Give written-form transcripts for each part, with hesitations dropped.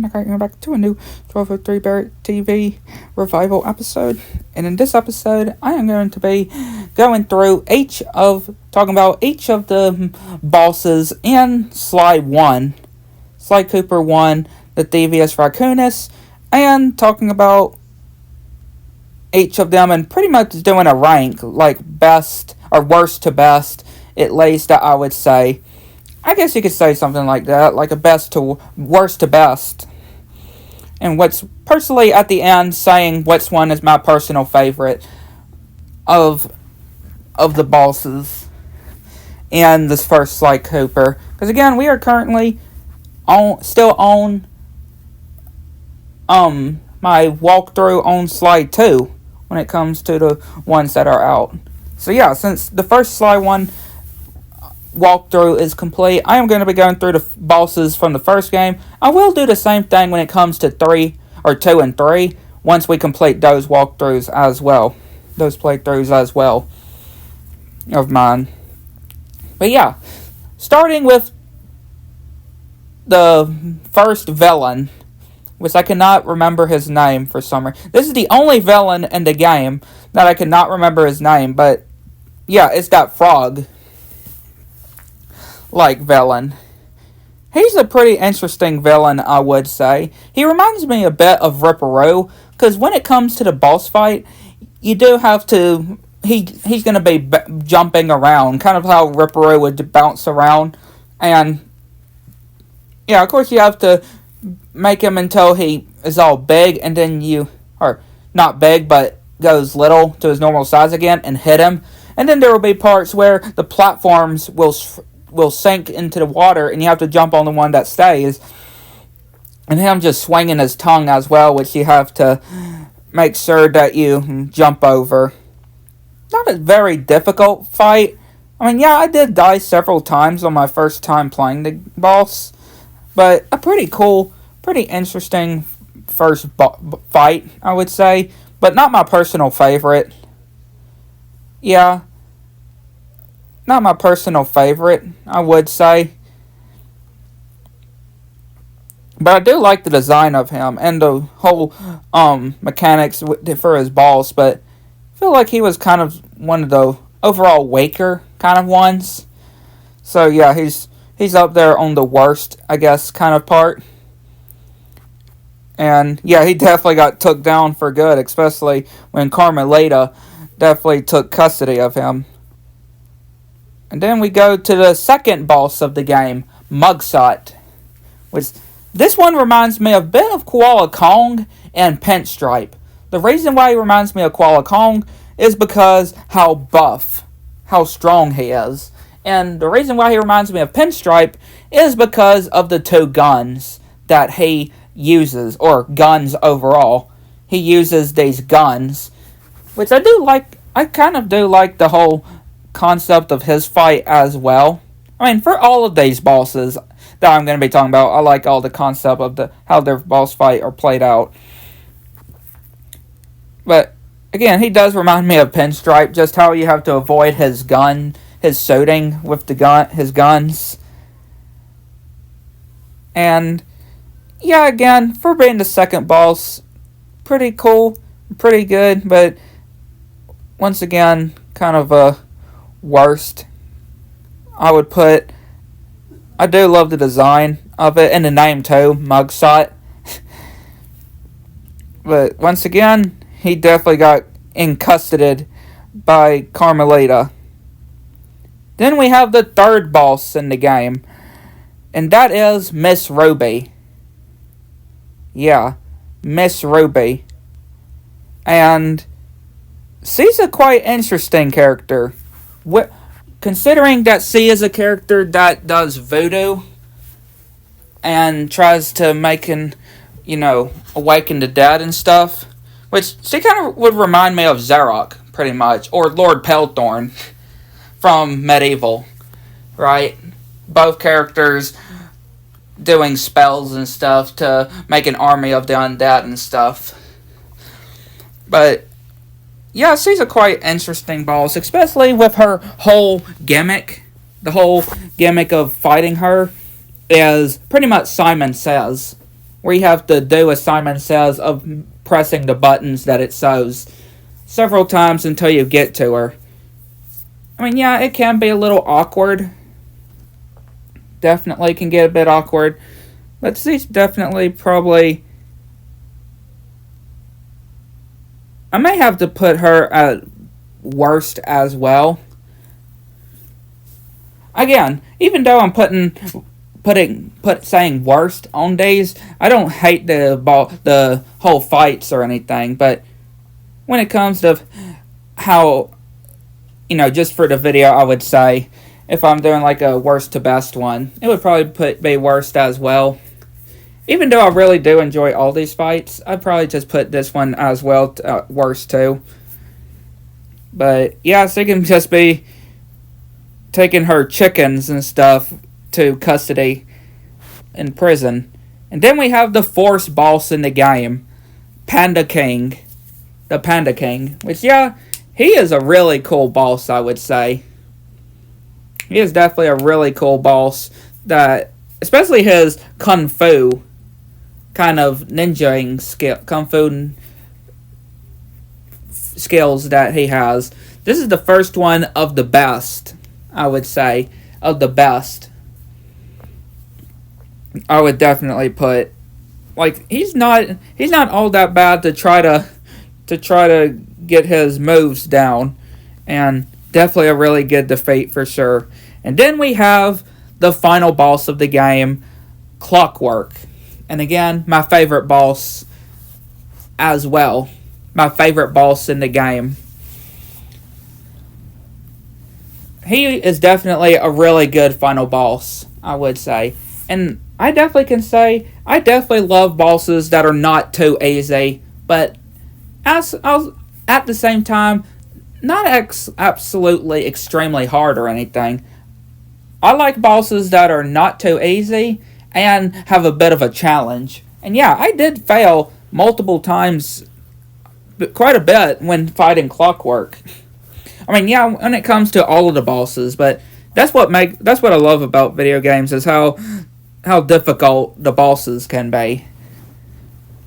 Welcome back to a new 1203 Barrett TV revival episode. And in this episode, I am going to be going through talking about each of the bosses in Sly 1, Sly Cooper 1, the Devious Raccoonus, and talking about each of them and pretty much doing a rank, like best or worst to best, at least, that I would say. I guess you could say something like that, like a best to worst to best. And what's personally at the end saying which one is my personal favorite of the bosses in this first Sly Cooper. Because again, we are currently still on my walkthrough on Sly 2 when it comes to the ones that are out. So yeah, since the first Sly 1 walkthrough is complete, I am going to be going through the bosses from the first game. I will do the same thing when it comes to 2 and 3 once we complete those walkthroughs as well, those playthroughs as well of mine. But yeah, starting with the first villain, which I cannot remember his name for some reason. This is the only villain in the game that I cannot remember his name, but yeah, it's that frog villain. He's a pretty interesting villain, I would say. He reminds me a bit of Ripperoo, because when it comes to the boss fight, you do have to... He's going to be jumping around, kind of how Ripperoo would bounce around. And, yeah, of course you have to make him until he is all big, and then or not big, but goes little to his normal size again, and hit him. And then there will be parts where the platforms will sink into the water, and you have to jump on the one that stays. And him just swinging his tongue as well, which you have to make sure that you jump over. Not a very difficult fight. I mean, yeah, I did die several times on my first time playing the boss, but a pretty cool, pretty interesting first fight, I would say, but not my personal favorite. Yeah, not my personal favorite, I would say. But I do like the design of him and the whole mechanics for his boss. But I feel like he was kind of one of the overall weaker kind of ones. So yeah, he's up there on the worst, I guess, kind of part. And yeah, he definitely got took down for good, especially when Carmelita definitely took custody of him. And then we go to the second boss of the game, Mugshot. This one reminds me a bit of Koala Kong and Pinstripe. The reason why he reminds me of Koala Kong is because how buff, how strong he is. And the reason why he reminds me of Pinstripe is because of the 2 guns that he uses, or guns overall. He uses these guns, which I do like. I kind of do like the whole concept of his fight as well. I mean, for all of these bosses that I'm going to be talking about, I like all the concept of how their boss fight are played out. But again, he does remind me of Pinstripe, just how you have to avoid his shooting with his guns. And yeah, again, for being the second boss, pretty cool, pretty good, but once again, kind of a worst. I would put... I do love the design of it, and the name too, Mugshot. But once again, he definitely got custodied by Carmelita. Then we have the third boss in the game, and that is Miss Ruby. Yeah, Miss Ruby. And she's a quite interesting character. Considering that she is a character that does voodoo and tries to awaken the dead and stuff, which she kind of would remind me of Zarok, pretty much, or Lord Pelthorn from Medieval, right? Both characters doing spells and stuff to make an army of the undead and stuff. But yeah, she's a quite interesting boss, especially with her whole gimmick. The whole gimmick of fighting her is pretty much Simon Says. where you have to do, as Simon says, of pressing the buttons that it shows several times until you get to her. I mean, yeah, it can be a little awkward. Definitely can get a bit awkward. But she's definitely probably... I may have to put her at worst as well. Again, even though I'm saying worst on days, I don't hate the whole fights or anything, but when it comes to how, just for the video, I would say, if I'm doing like a worst to best one, it would probably be worst as well. Even though I really do enjoy all these fights, I'd probably just put this one as well worst too. But yeah, so it can just be taking her chickens and stuff to custody in prison. And then we have the fourth boss in the game, Panda King. The Panda King. Which, yeah, he is a really cool boss, I would say. He is definitely a really cool boss. That, especially his Kung Fu kind of ninjaing skill, Kung Fu skills that he has. This is the first one of the best, I would say. Of the best. I would definitely put, like, he's not all that bad to try to get his moves down, and definitely a really good defeat for sure. And then we have the final boss of the game, Clockwork. And again, my favorite boss as well. My favorite boss in the game. He is definitely a really good final boss, I would say. And I definitely can say, I definitely love bosses that are not too easy, but at the same time, not absolutely extremely hard or anything. I like bosses that are not too easy and have a bit of a challenge. And yeah, I did fail multiple times, quite a bit, when fighting Clockwork. I mean, yeah, when it comes to all of the bosses, but that's what I love about video games, is how difficult the bosses can be.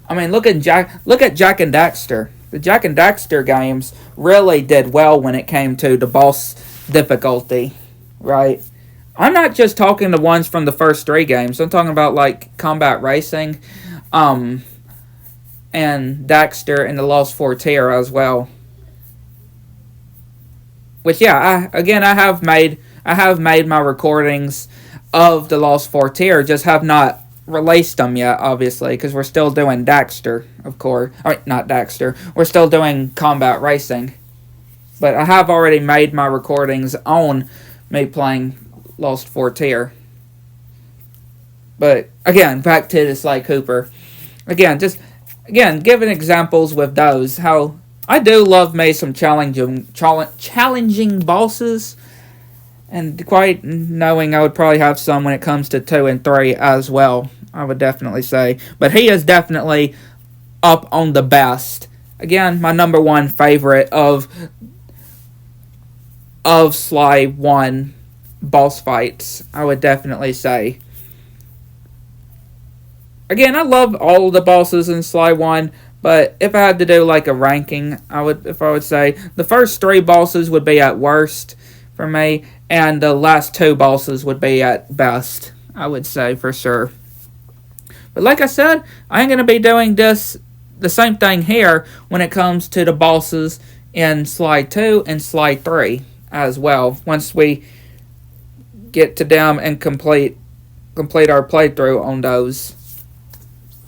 I mean, look at Jak and Daxter. The Jak and Daxter games really did well when it came to the boss difficulty, right? I'm not just talking the ones from the first 3 games. I'm talking about like Combat Racing, and Daxter and the Lost Frontier as well. Which, yeah, I have made my recordings of the Lost Frontier, just have not released them yet, obviously, because we're still doing Daxter, of course. Not Daxter. We're still doing Combat Racing. But I have already made my recordings on me playing Lost Frontier. But, again, back to the Sly Cooper. Again, giving examples with those, how I do love me some challenging bosses, and quite knowing I would probably have some when it comes to 2 and 3 as well, I would definitely say. But he is definitely up on the best. Again, my number 1 favorite of Sly 1 boss fights, I would definitely say. Again, I love all of the bosses in Sly 1, but if I had to do like a ranking, I would say the first 3 bosses would be at worst for me, and the last 2 bosses would be at best, I would say, for sure. But like I said, I'm going to be doing the same thing here when it comes to the bosses in Sly 2 and Sly 3 as well, once we get to them and complete our playthrough on those.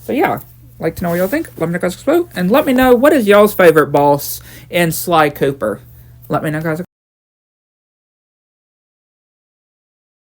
So yeah, like to know what y'all think. Let me know, guys, and let me know what is y'all's favorite boss in Sly Cooper. Let me know, guys.